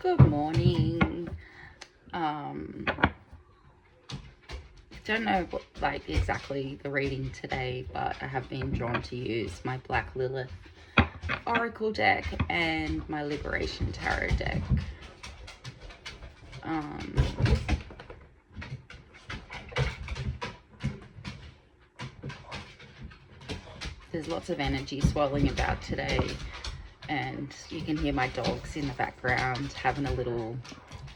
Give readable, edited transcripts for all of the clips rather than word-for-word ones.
Good morning. Don't know what exactly the reading today, but I have been drawn to use my Black Lilith Oracle deck and my Liberation Tarot deck. There's lots of energy swirling about today, and you can hear my dogs in the background having a little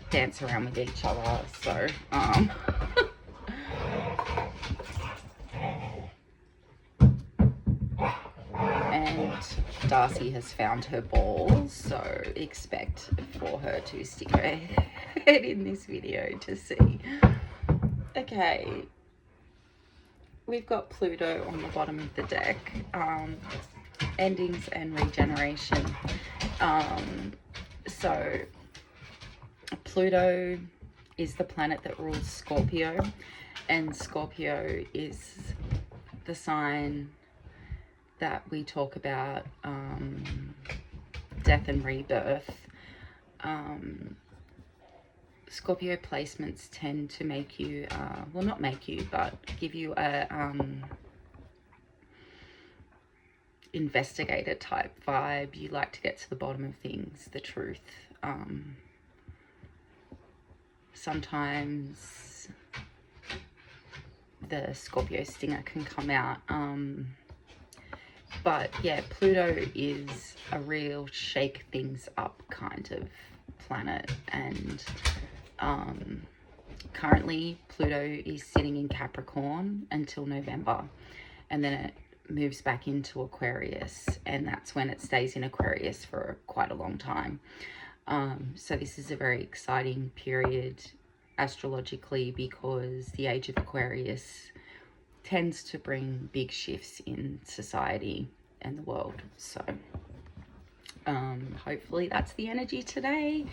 dance around with each other. So and Darcy has found her ball, so expect for her to stick her head in this video to see. Okay, we've got Pluto on the bottom of the deck, endings and regeneration. So Pluto is the planet that rules Scorpio, and Scorpio is the sign that we talk about death and rebirth. Scorpio placements tend to make you, well, not make you, but give you a investigator type vibe. You like to get to the bottom of things, the truth. Sometimes the Scorpio stinger can come out. But yeah, Pluto is a real shake things up kind of planet, and currently Pluto is sitting in Capricorn until November, and then it moves back into Aquarius, and that's when it stays in Aquarius for quite a long time. So this is a very exciting period astrologically, because the age of Aquarius tends to bring big shifts in society and the world. So hopefully that's the energy today,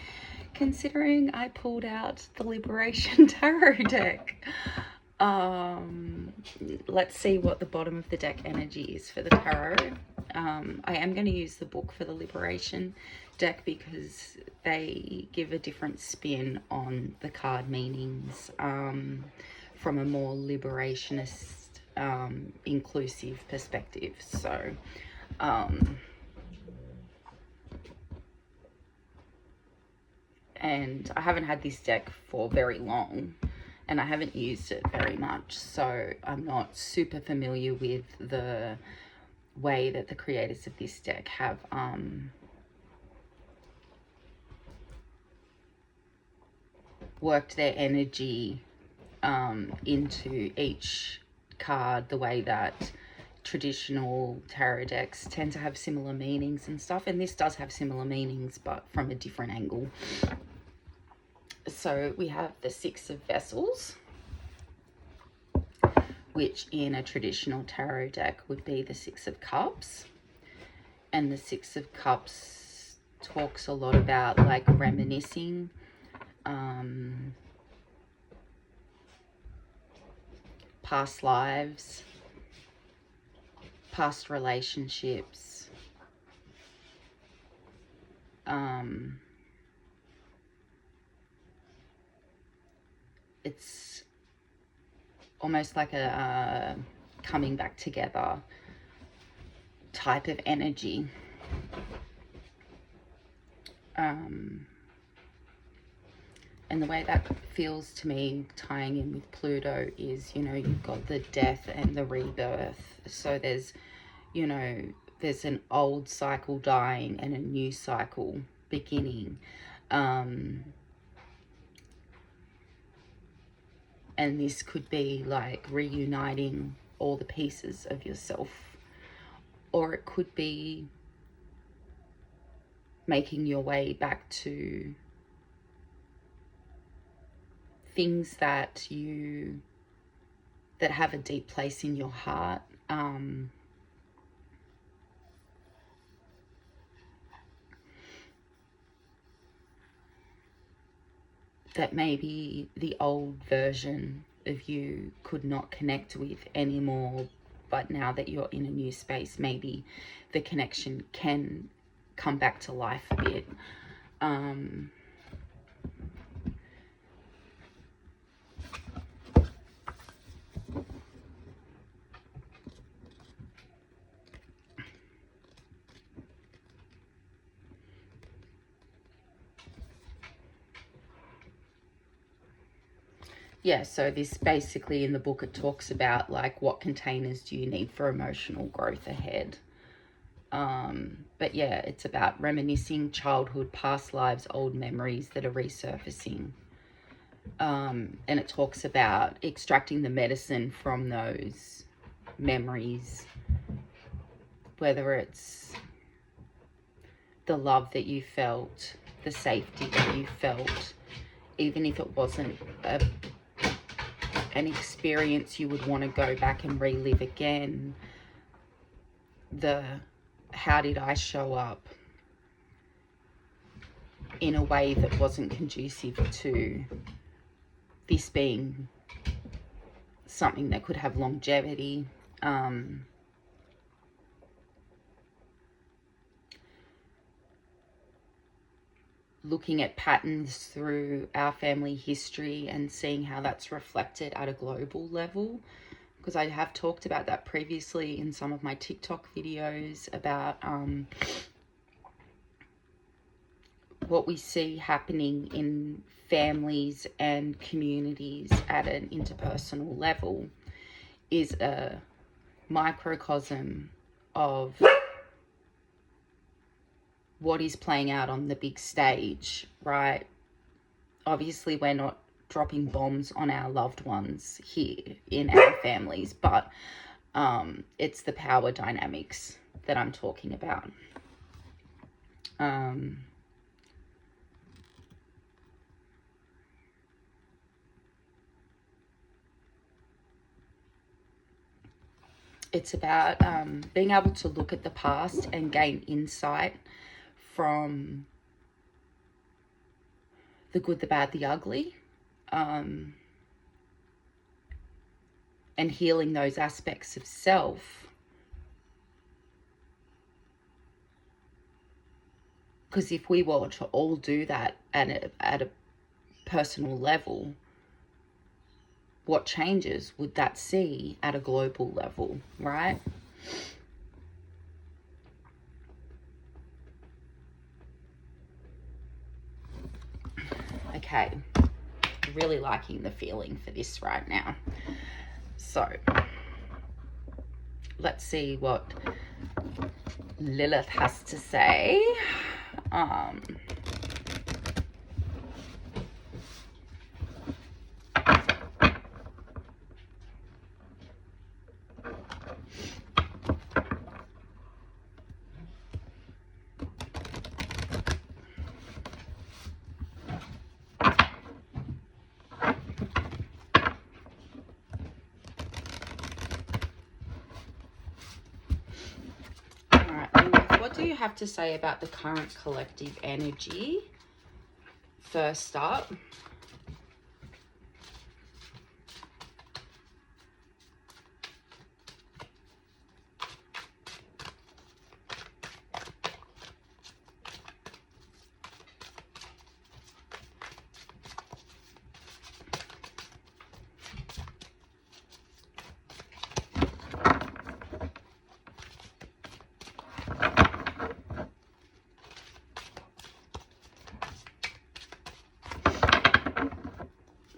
considering I pulled out the Liberation Tarot deck. Let's see what the bottom of the deck energy is for the tarot. I am going to use the book for the Liberation deck because they give a different spin on the card meanings from a more liberationist, inclusive perspective. So and I haven't had this deck for very long, and I haven't used it very much, so I'm not super familiar with the way that the creators of this deck have worked their energy into each card, the way that traditional tarot decks tend to have similar meanings and stuff, and this does have similar meanings but from a different angle. So we have the Six of Vessels, which in a traditional tarot deck would be the Six of Cups, and the Six of Cups talks a lot about like reminiscing, past lives, past relationships, it's almost like a coming back together type of energy. And the way that feels to me, tying in with Pluto, is, you know, you've got the death and the rebirth. So there's, you know, there's an old cycle dying and a new cycle beginning. And this could be like reuniting all the pieces of yourself, or it could be making your way back to things that have a deep place in your heart, that maybe the old version of you could not connect with anymore, but now that you're in a new space, maybe the connection can come back to life a bit. yeah, so this basically in the book, it talks about like what containers do you need for emotional growth ahead. But yeah, it's about reminiscing childhood, past lives, old memories that are resurfacing. And it talks about extracting the medicine from those memories, whether it's the love that you felt, the safety that you felt, even if it wasn't an experience you would want to go back and relive again. How did I show up in a way that wasn't conducive to this being something that could have longevity. Looking at patterns through our family history and seeing how that's reflected at a global level, because I have talked about that previously in some of my TikTok videos about what we see happening in families and communities at an interpersonal level is a microcosm of what is playing out on the big stage, right? Obviously, we're not dropping bombs on our loved ones here in our families, but it's the power dynamics that I'm talking about. It's about being able to look at the past and gain insight from the good, the bad, the ugly, and healing those aspects of self. Because if we were to all do that at a personal level, what changes would that see at a global level, right? Okay, really liking the feeling for this right now. So, let's see what Lilith has to say. What do you have to say about the current collective energy? First up.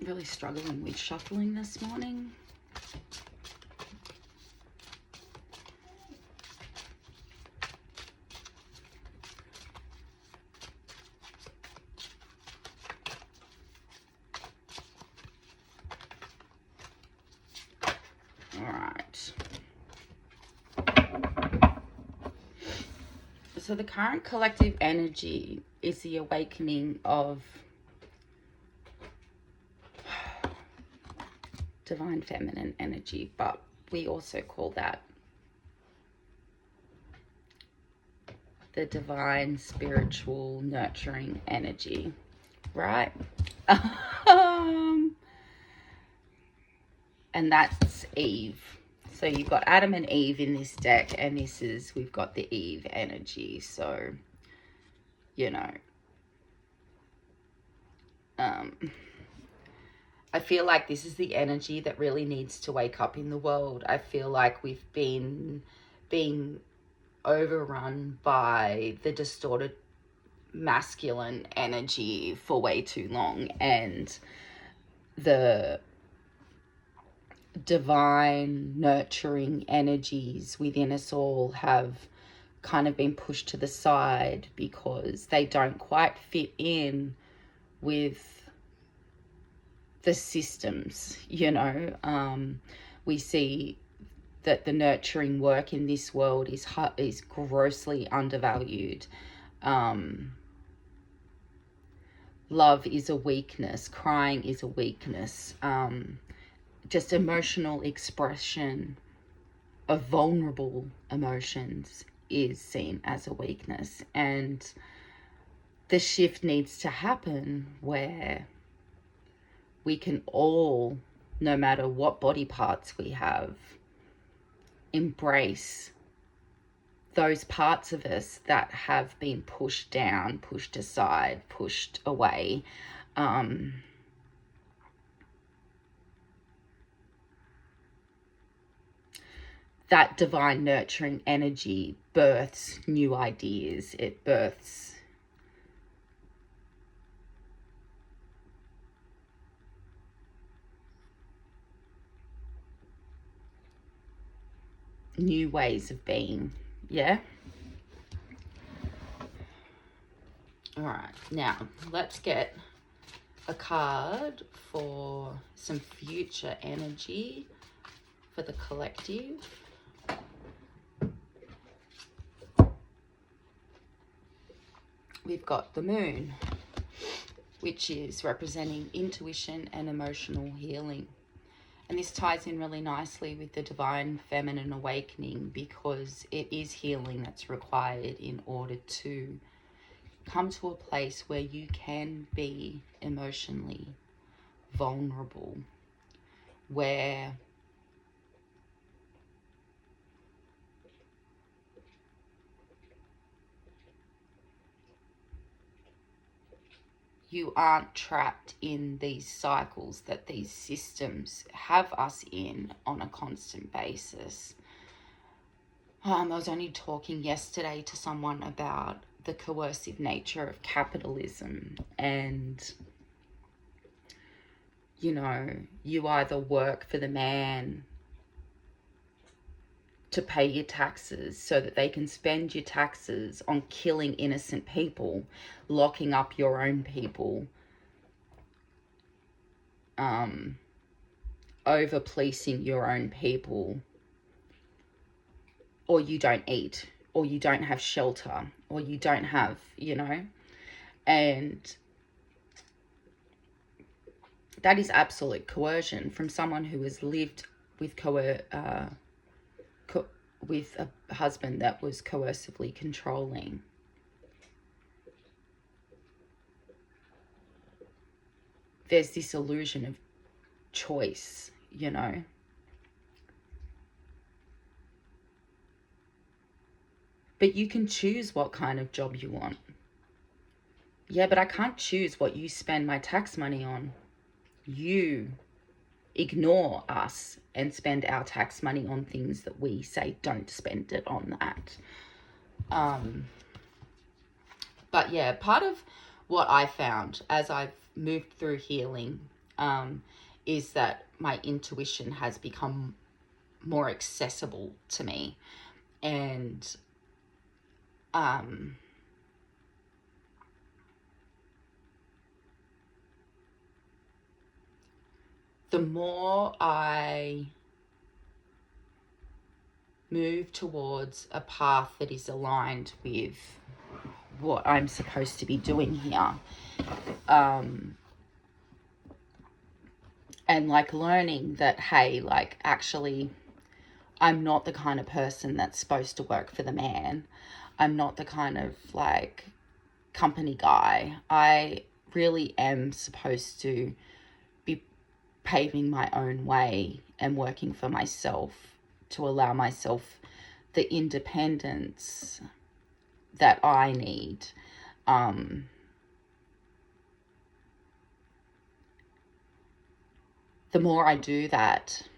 Really struggling with shuffling this morning. All right. So the current collective energy is the awakening of divine feminine energy, but we also call that the divine spiritual nurturing energy, right? And that's Eve. So you've got Adam and Eve in this deck, and we've got the Eve energy. So, you know, I feel like this is the energy that really needs to wake up in the world. I feel like we've been being overrun by the distorted masculine energy for way too long, and the divine nurturing energies within us all have kind of been pushed to the side because they don't quite fit in with the systems, you know. We see that the nurturing work in this world is grossly undervalued. Love is a weakness. Crying is a weakness. Just emotional expression of vulnerable emotions is seen as a weakness. And the shift needs to happen where we can all, no matter what body parts we have, embrace those parts of us that have been pushed down, pushed aside, pushed away. That divine nurturing energy births new ideas. It births new ways of being. Yeah. All right, now let's get a card for some future energy for the collective. We've got the moon, which is representing intuition and emotional healing. And this ties in really nicely with the divine feminine awakening, because it is healing that's required in order to come to a place where you can be emotionally vulnerable, where you aren't trapped in these cycles that these systems have us in on a constant basis. I was only talking yesterday to someone about the coercive nature of capitalism, and you know, you either work for the man to pay your taxes so that they can spend your taxes on killing innocent people, locking up your own people, over policing your own people, or you don't eat, or you don't have shelter, or you don't have, you know. And that is absolute coercion from someone who has lived with with a husband that was coercively controlling. There's this illusion of choice, you know. But you can choose what kind of job you want. Yeah, but I can't choose what you spend my tax money on. You ignore us and spend our tax money on things that we say don't spend it on that. But yeah, part of what I found as I've moved through healing is that my intuition has become more accessible to me. And the more I move towards a path that is aligned with what I'm supposed to be doing here, and like learning that, hey, like actually I'm not the kind of person that's supposed to work for the man. I'm not the kind of like company guy. I really am supposed to be paving my own way and working for myself to allow myself the independence that I need. The more I do that,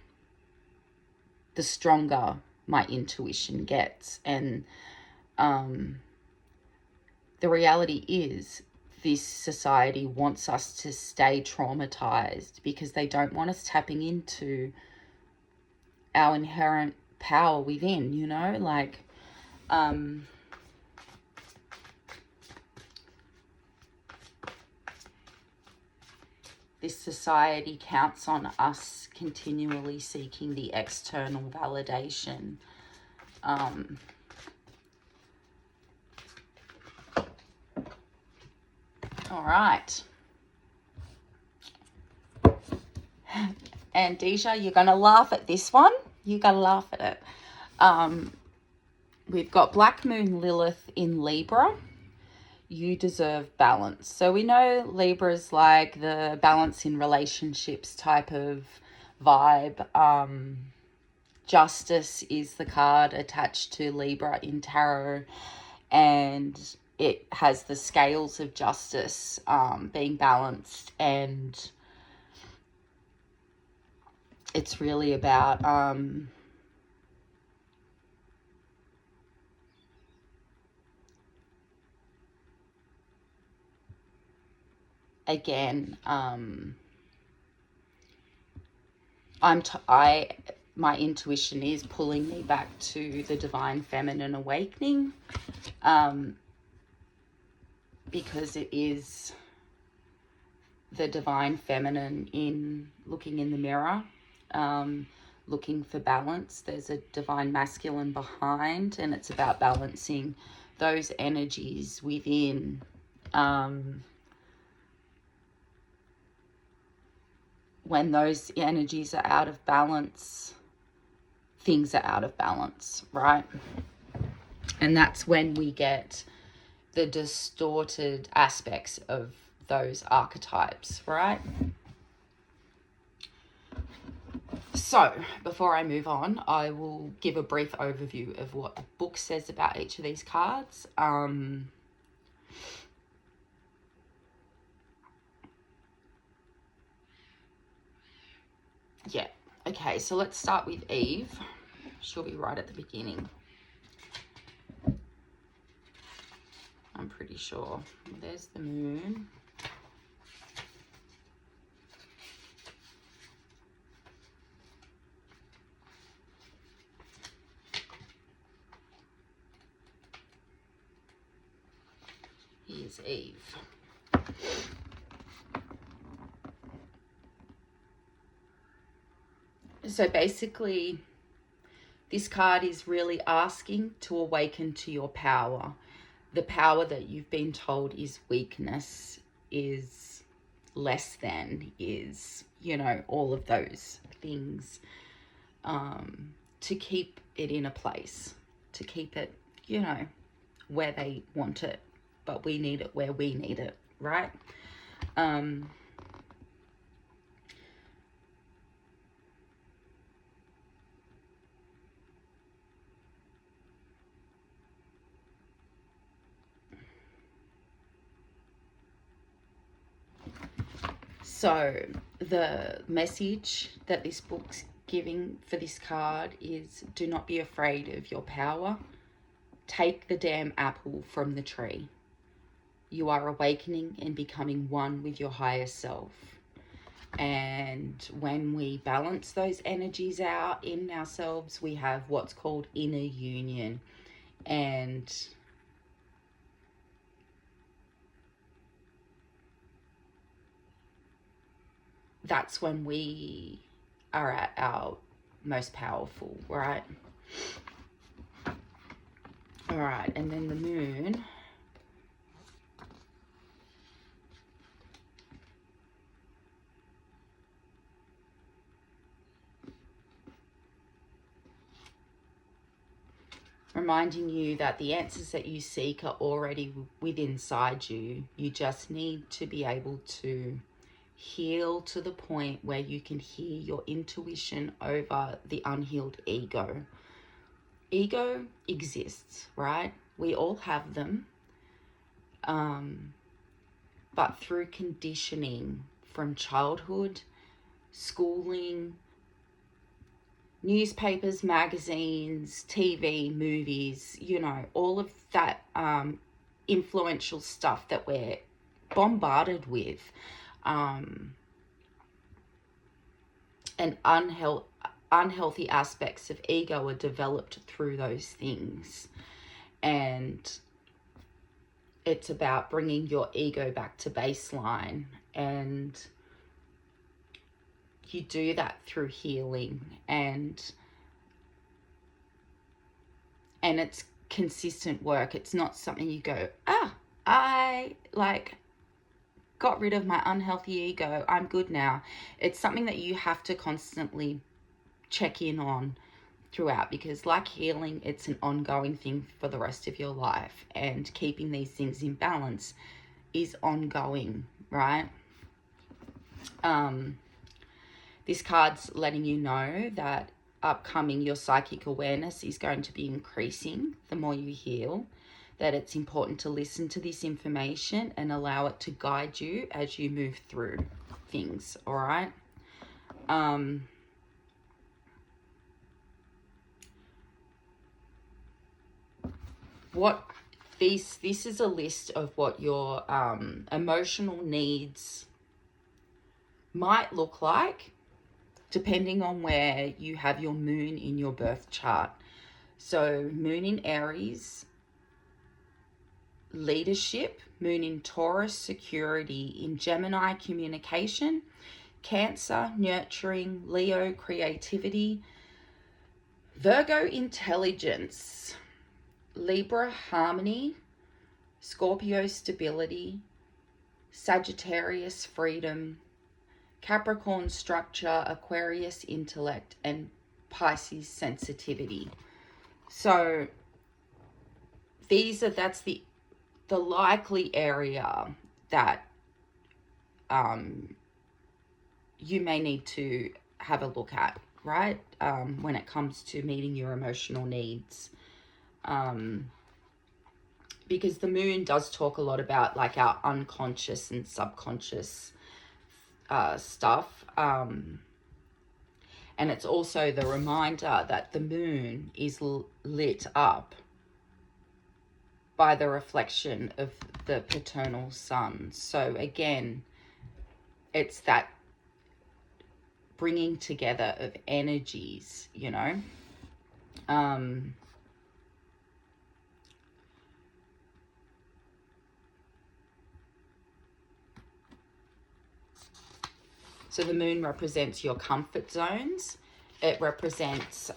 the stronger my intuition gets. And the reality is, this society wants us to stay traumatized because they don't want us tapping into our inherent power within, you know, like, this society counts on us continually seeking the external validation. All right. And Deja, you're going to laugh at this one. You're going to laugh at it. We've got Black Moon Lilith in Libra. You deserve balance. So we know Libra's like the balance in relationships type of vibe. Justice is the card attached to Libra in tarot, and it has the scales of justice being balanced, and it's really about again, my intuition is pulling me back to the divine feminine awakening, because it is the divine feminine in looking in the mirror, looking for balance. There's a divine masculine behind, and it's about balancing those energies within. When those energies are out of balance, things are out of balance, right? And that's when we get the distorted aspects of those archetypes, right? So before I move on, I will give a brief overview of what the book says about each of these cards. Yeah, okay, so let's start with Eve. She'll be right at the beginning, I'm pretty sure. There's the moon. Here's Eve. So basically, this card is really asking to awaken to your power. The power that you've been told is weakness, is less than, is, you know, all of those things, to keep it in a place, to keep it, you know, where they want it, but we need it where we need it, right? So the message that this book's giving for this card is, do not be afraid of your power. Take the damn apple from the tree. You are awakening and becoming one with your higher self. And when we balance those energies out in ourselves, we have what's called inner union. And that's when we are at our most powerful, right? All right, and then the moon. Reminding you that the answers that you seek are already within inside you. You just need to be able to heal to the point where you can hear your intuition over the unhealed ego. Ego exists, right? We all have them. But through conditioning from childhood, schooling, newspapers, magazines, TV, movies, you know, all of that influential stuff that we're bombarded with, and unhealthy aspects of ego are developed through those things. And it's about bringing your ego back to baseline, and you do that through healing, and it's consistent work. It's not something you go, I like got rid of my unhealthy ego, I'm good now. It's something that you have to constantly check in on throughout, because like healing, it's an ongoing thing for the rest of your life, and keeping these things in balance is ongoing, right? This card's letting you know that upcoming your psychic awareness is going to be increasing the more you heal, that it's important to listen to this information and allow it to guide you as you move through things, all right? This is a list of what your emotional needs might look like depending on where you have your moon in your birth chart. So moon in Aries, leadership; moon in Taurus, security; in Gemini, communication; Cancer, nurturing; Leo, creativity; Virgo, intelligence; Libra, harmony; Scorpio, stability; Sagittarius, freedom; Capricorn, structure; Aquarius, intellect; and Pisces, sensitivity. So that's the likely area that you may need to have a look at, right? When it comes to meeting your emotional needs. Because the moon does talk a lot about like our unconscious and subconscious stuff. And it's also the reminder that the moon is lit up by the reflection of the paternal sun. So again, it's that bringing together of energies, you know. So the moon represents your comfort zones. It represents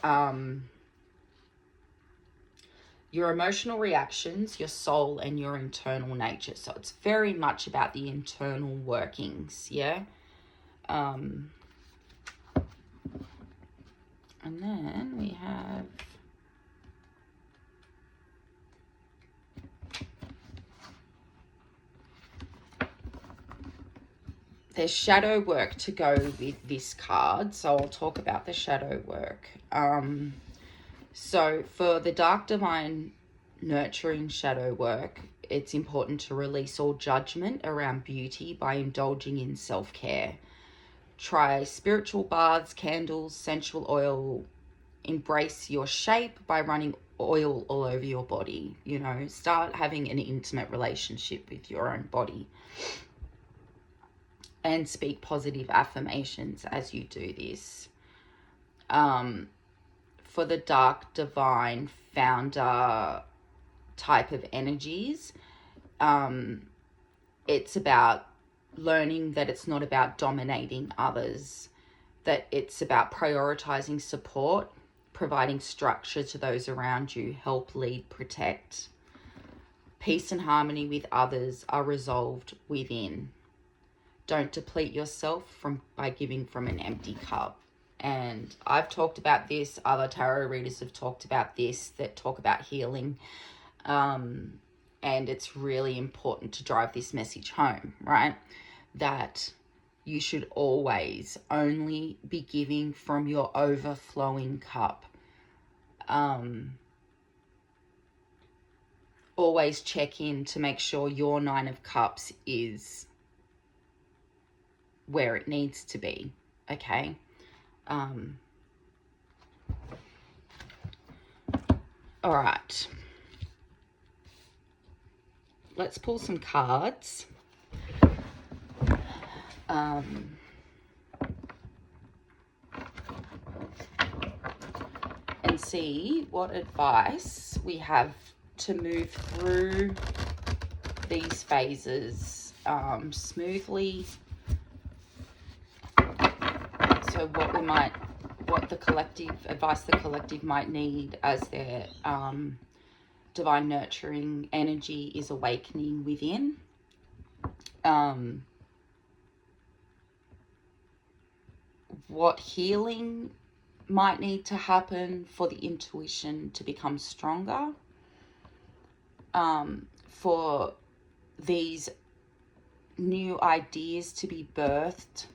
your emotional reactions, your soul, and your internal nature. So it's very much about the internal workings, yeah? And then we have... there's shadow work to go with this card, so I'll talk about the shadow work. So for the dark divine nurturing shadow work, it's important to release all judgment around beauty by indulging in self-care. Try spiritual baths, candles, essential oil. Embrace your shape by running oil all over your body. You know, start having an intimate relationship with your own body. And speak positive affirmations as you do this. For the dark divine founder type of energies, it's about learning that it's not about dominating others, that it's about prioritizing support, providing structure to those around you, help, lead, protect. Peace and harmony with others are resolved within. Don't deplete yourself by giving from an empty cup. And I've talked about this, other tarot readers have talked about this, that talk about healing. And it's really important to drive this message home, right? That you should always only be giving from your overflowing cup. Always check in to make sure your 9 of Cups is where it needs to be, okay? All right. Let's pull some cards. see what advice we have to move through these phases smoothly. So what the collective advice the collective might need as their divine nurturing energy is awakening within. What healing might need to happen for the intuition to become stronger, for these new ideas to be birthed,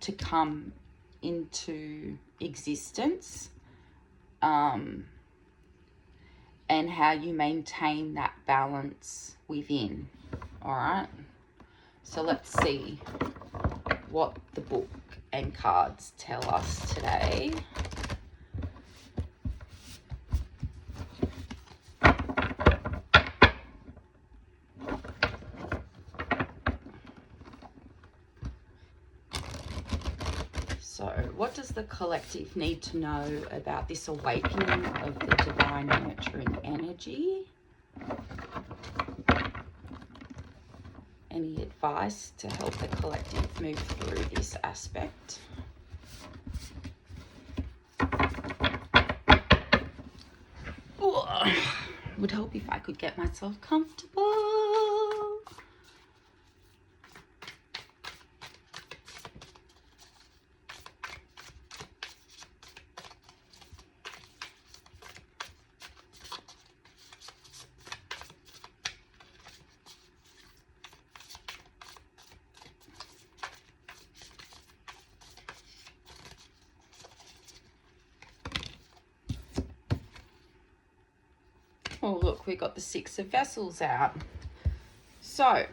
to come into existence, and how you maintain that balance within. All right, so let's see what the book and cards tell us today. So what does the collective need to know about this awakening of the divine nurturing energy? Any advice to help the collective move through this aspect? Ooh, would help if I could get myself comfortable. Oh, look, we got the Six of Vessels out. So,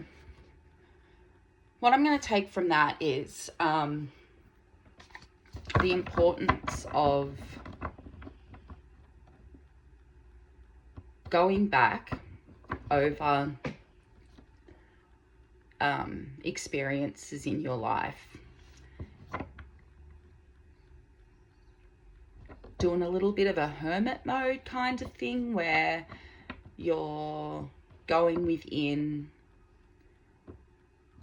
what I'm going to take from that is the importance of going back over experiences in your life, doing a little bit of a hermit mode kind of thing where you're going within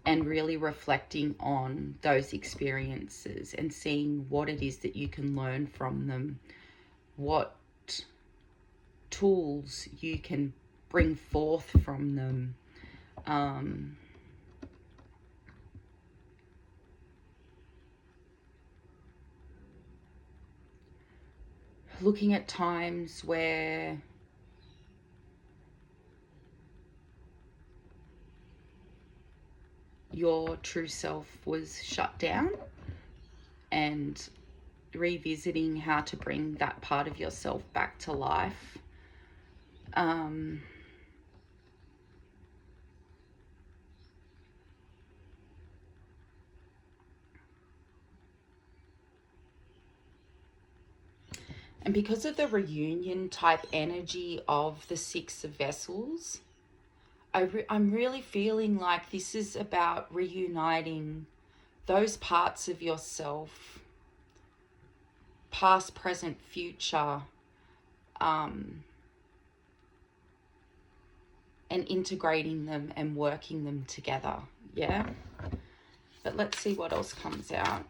and really reflecting on those experiences and seeing what it is that you can learn from them, what tools you can bring forth from them. Looking at times where your true self was shut down and revisiting how to bring that part of yourself back to life. And because of the reunion type energy of the Six of Vessels, I'm really feeling like this is about reuniting those parts of yourself, past, present, future, and integrating them and working them together. Yeah. But let's see what else comes out.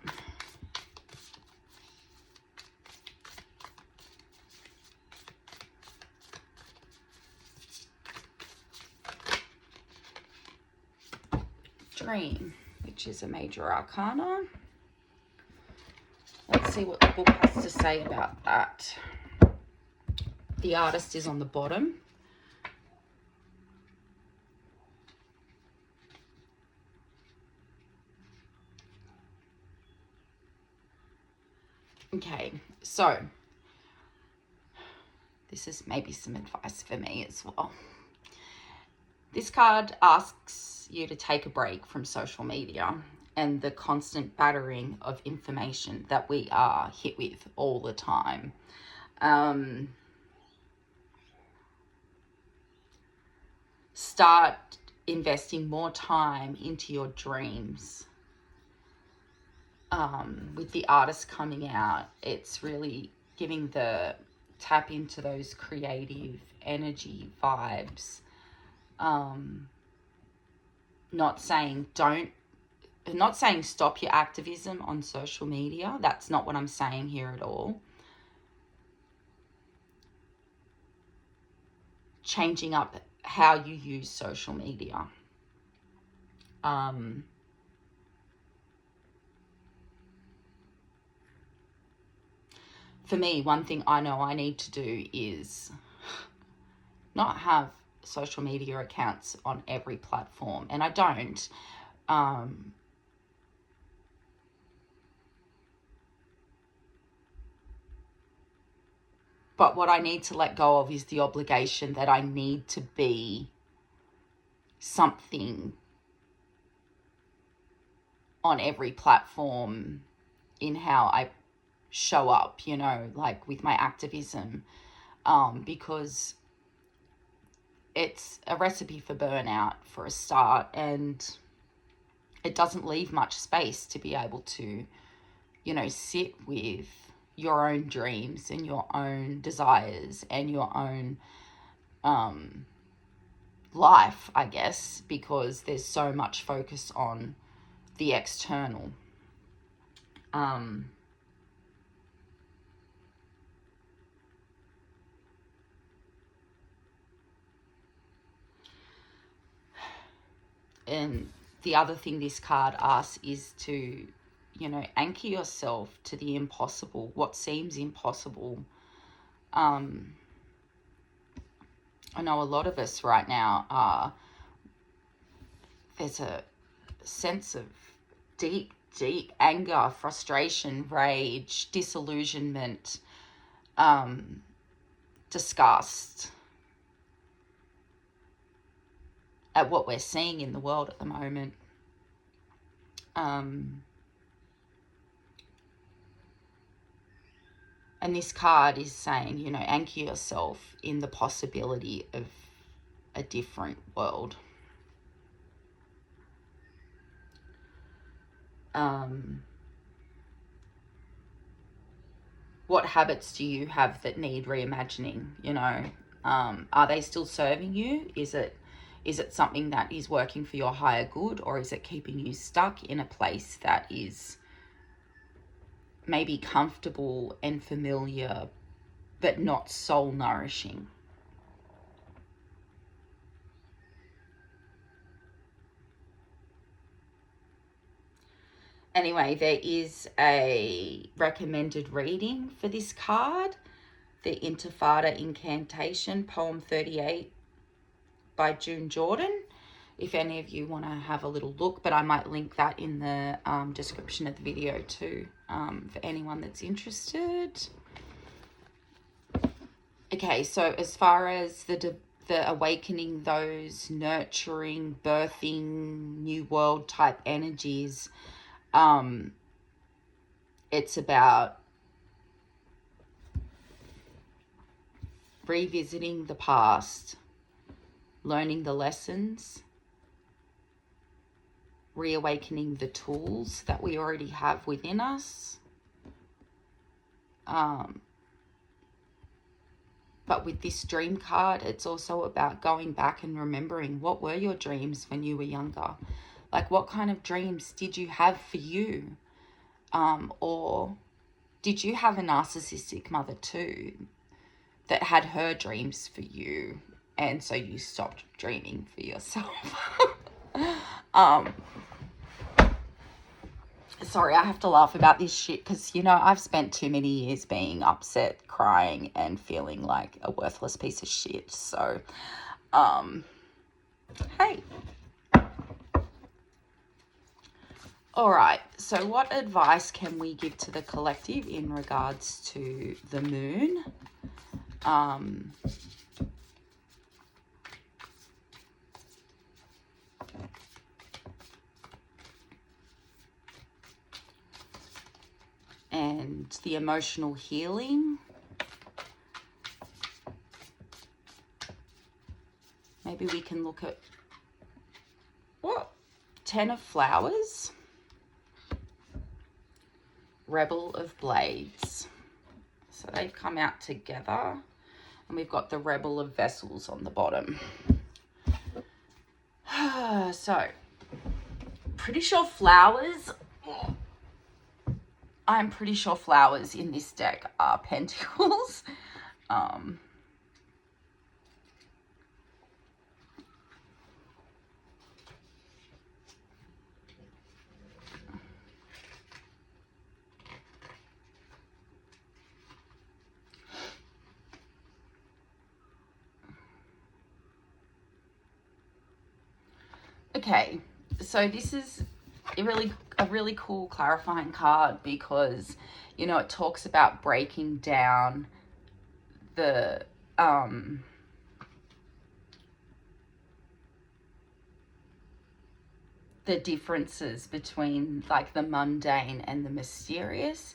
Dream, which is a major arcana. Let's see what the book has to say about that. The Artist is on the bottom. Okay, so this is maybe some advice for me as well. This card asks you to take a break from social media and the constant battering of information that we are hit with all the time. Start investing more time into your dreams. With the Artist coming out, it's really giving the tap into those creative energy vibes. Not saying stop your activism on social media. That's not what I'm saying here at all. Changing up how you use social media. For me, one thing I know I need to do is not have social media accounts on every platform. And I don't. But what I need to let go of is the obligation that I need to be something on every platform in how I show up, you know, like with my activism, because it's a recipe for burnout for a start, and it doesn't leave much space to be able to, you know, sit with your own dreams and your own desires and your own life, I guess, because there's so much focus on the external. And the other thing this card asks is to, you know, anchor yourself to the impossible, what seems impossible. I know a lot of us right now there's a sense of deep anger, frustration, rage, disillusionment, disgust at what we're seeing in the world at the moment. And this card is saying, you know, anchor yourself in the possibility of a different world. What habits do you have that need reimagining? You know, are they still serving you? Is it something that is working for your higher good, or is it keeping you stuck in a place that is maybe comfortable and familiar, but not soul nourishing? Anyway, there is a recommended reading for this card, the Intifada Incantation, poem 38 by June Jordan, if any of you want to have a little look, but I might link that in the description of the video too, for anyone that's interested. Okay, so as far as the awakening, those nurturing, birthing, new world type energies, it's about revisiting the past, learning the lessons, reawakening the tools that we already have within us. But with this dream card, it's also about going back and remembering, what were your dreams when you were younger? Like, what kind of dreams did you have for you? Or did you have a narcissistic mother too that had her dreams for you, and so you stopped dreaming for yourself? Sorry, I have to laugh about this shit because, you know, I've spent too many years being upset, crying, and feeling like a worthless piece of shit. So, hey. All right, so what advice can we give to the collective in regards to the moon? And the emotional healing. Maybe we can look at, what? 10 of Flowers. Rebel of Blades. So they've come out together. And we've got the Rebel of Vessels on the bottom. So, pretty sure flowers. I'm pretty sure flowers in this deck are Pentacles. Okay, so this is a really cool clarifying card because, you know, it talks about breaking down the differences between like the mundane and the mysterious,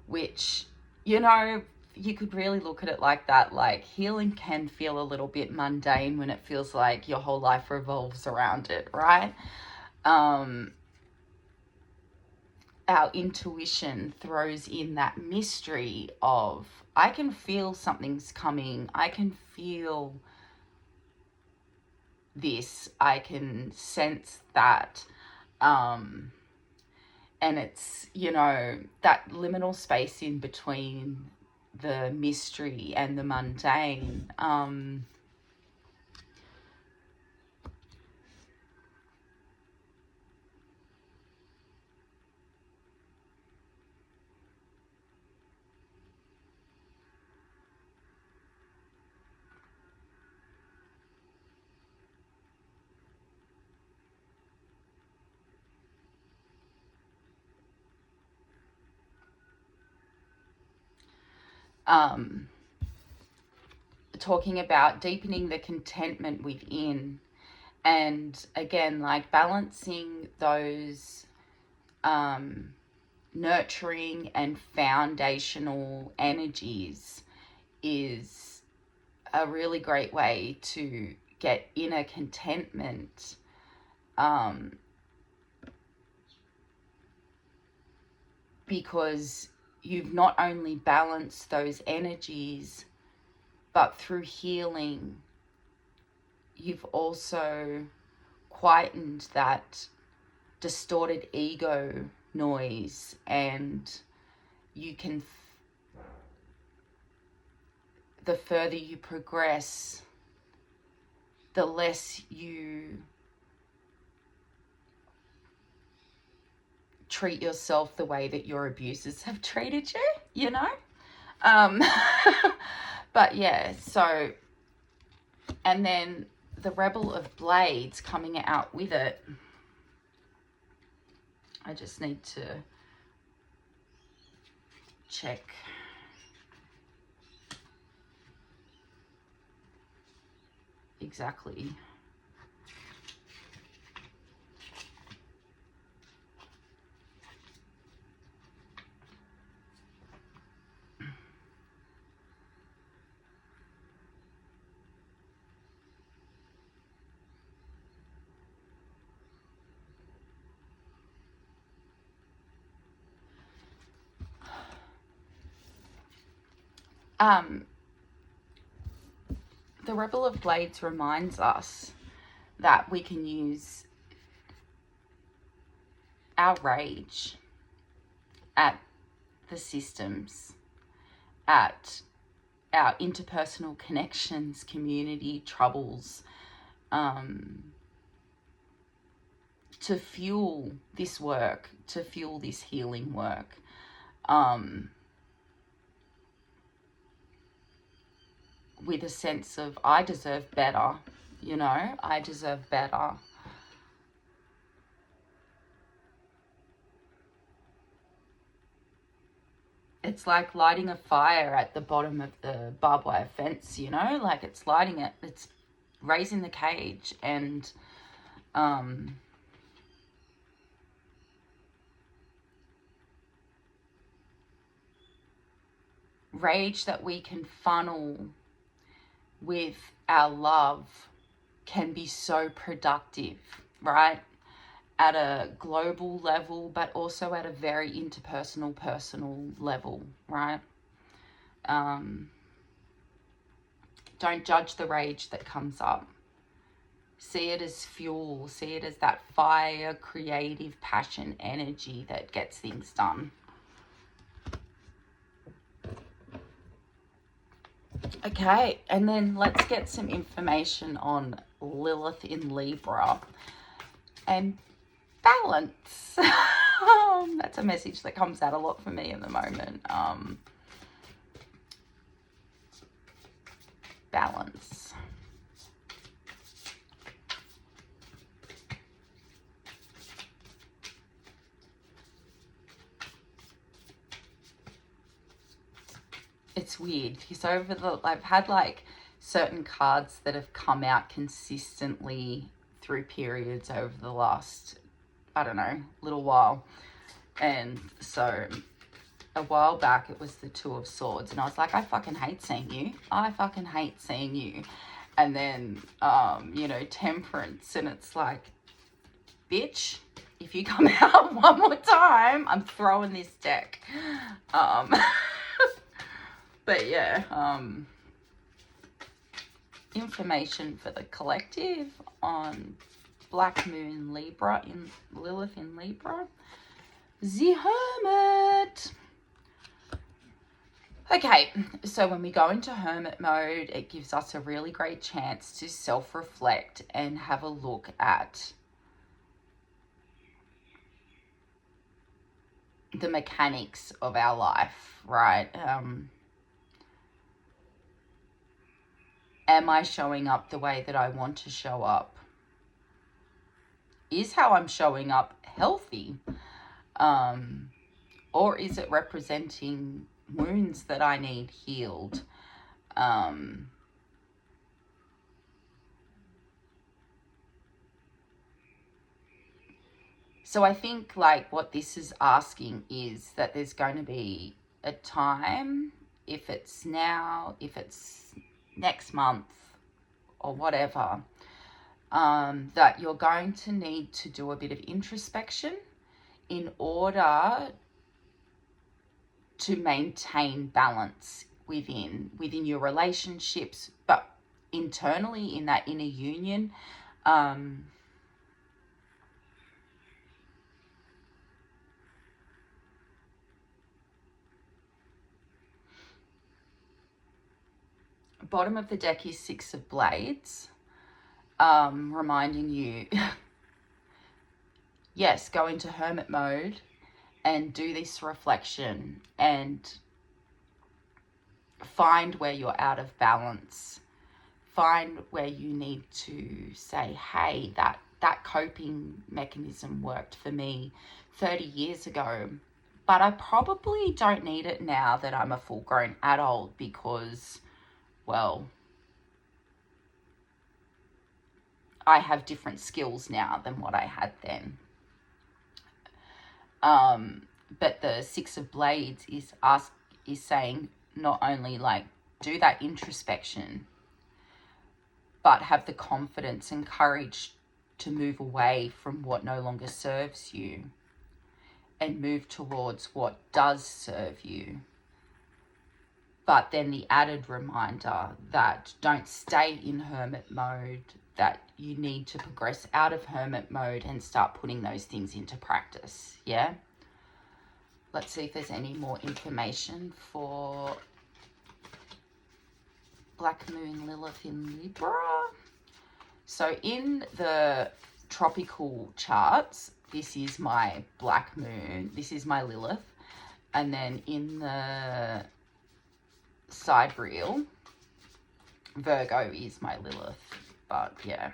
which, you know, you could really look at it like that. Like, healing can feel a little bit mundane when it feels like your whole life revolves around it, right? Our intuition throws in that mystery of, I can feel something's coming. I can feel this. I can sense that. And it's, you know, that liminal space in between the mystery and the mundane. Talking about deepening the contentment within, and again, like balancing those nurturing and foundational energies is a really great way to get inner contentment. Because you've not only balanced those energies, but through healing, you've also quietened that distorted ego noise, and you can, the further you progress, the less you treat yourself the way that your abusers have treated you, you know? But yeah, so, and then the Rebel of Blades coming out with it. I just need to check. Exactly. The Rebel of Blades reminds us that we can use our rage at the systems, at our interpersonal connections, community troubles, to fuel this work, to fuel this healing work. With a sense of, I deserve better, you know, I deserve better. It's like lighting a fire at the bottom of the barbed wire fence, you know, like it's lighting it, it's raising the cage, and rage that we can funnel with our love can be so productive, right? At a global level, but also at a very interpersonal, personal level, right? Don't judge the rage that comes up. See it as fuel. See it as that fire, creative, passion, energy that gets things done. Okay, and then let's get some information on Lilith in Libra and balance. That's a message that comes out a lot for me at the moment. Balance. It's weird because I've had like certain cards that have come out consistently through periods over the last, I don't know, little while. And so a while back it was the Two of Swords, and I was like, I fucking hate seeing you. I fucking hate seeing you. And then, you know, Temperance, and it's like, bitch, if you come out one more time, I'm throwing this deck. But yeah, information for the collective on Black Moon Libra in Lilith in Libra. The Hermit. Okay, so when we go into hermit mode, it gives us a really great chance to self-reflect and have a look at the mechanics of our life, right? Am I showing up the way that I want to show up? Is how I'm showing up healthy? Or is it representing wounds that I need healed? So I think like what this is asking is that there's going to be a time, if it's now, if it's next month or whatever, that you're going to need to do a bit of introspection in order to maintain balance within your relationships, but internally in that inner union. Bottom of the deck is Six of Blades, reminding you, yes, go into hermit mode and do this reflection and find where you're out of balance. Find where you need to say, hey, that coping mechanism worked for me 30 years ago, but I probably don't need it now that I'm a full-grown adult because, well, I have different skills now than what I had then. But the Six of Blades is saying not only like do that introspection, but have the confidence and courage to move away from what no longer serves you and move towards what does serve you. But then the added reminder that don't stay in hermit mode, that you need to progress out of hermit mode and start putting those things into practice. Yeah. Let's see if there's any more information for Black Moon Lilith in Libra. So in the tropical charts, this is my Black Moon, this is my Lilith, and then in the sidereal, Virgo is my Lilith, but yeah.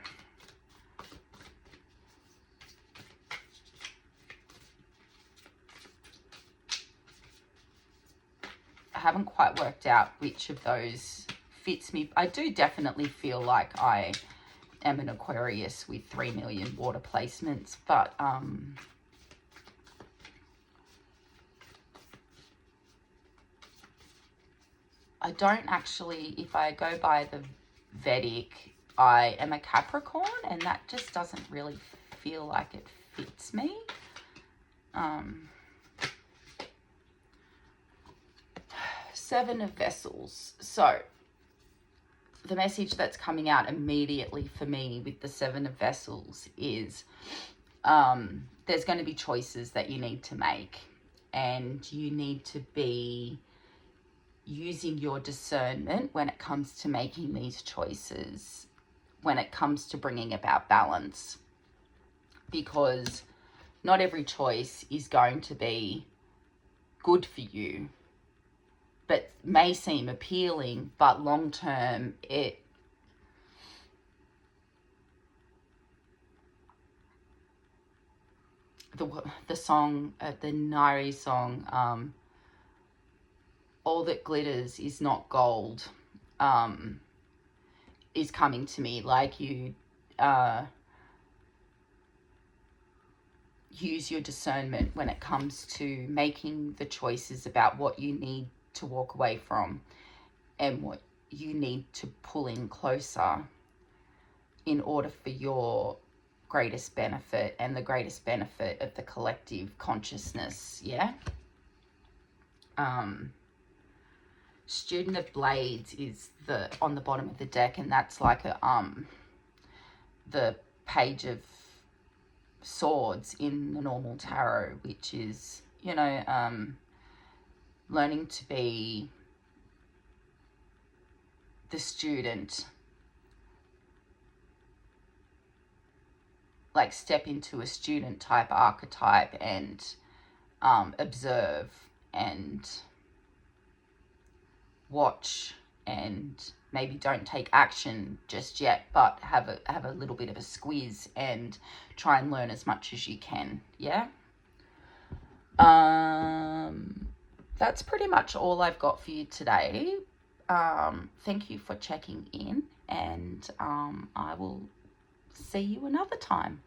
I haven't quite worked out which of those fits me. I do definitely feel like I am an Aquarius with 3 million water placements, but I don't actually, if I go by the Vedic, I am a Capricorn, and that just doesn't really feel like it fits me. Seven of Vessels. So the message that's coming out immediately for me with the Seven of Vessels is there's going to be choices that you need to make, and you need to be using your discernment when it comes to making these choices, when it comes to bringing about balance, because not every choice is going to be good for you, but may seem appealing, but long term the song, the Nairi song, all that glitters is not gold, is coming to me. Like, you use your discernment when it comes to making the choices about what you need to walk away from and what you need to pull in closer in order for your greatest benefit and the greatest benefit of the collective consciousness. Yeah. Student of Blades is on the bottom of the deck, and that's like the Page of Swords in the normal tarot, which is, learning to be the student, like step into a student type archetype and observe and watch, and maybe don't take action just yet, but have a little bit of a squeeze and try and learn as much as you can. Yeah. That's pretty much all I've got for you today. Thank you for checking in, and I will see you another time.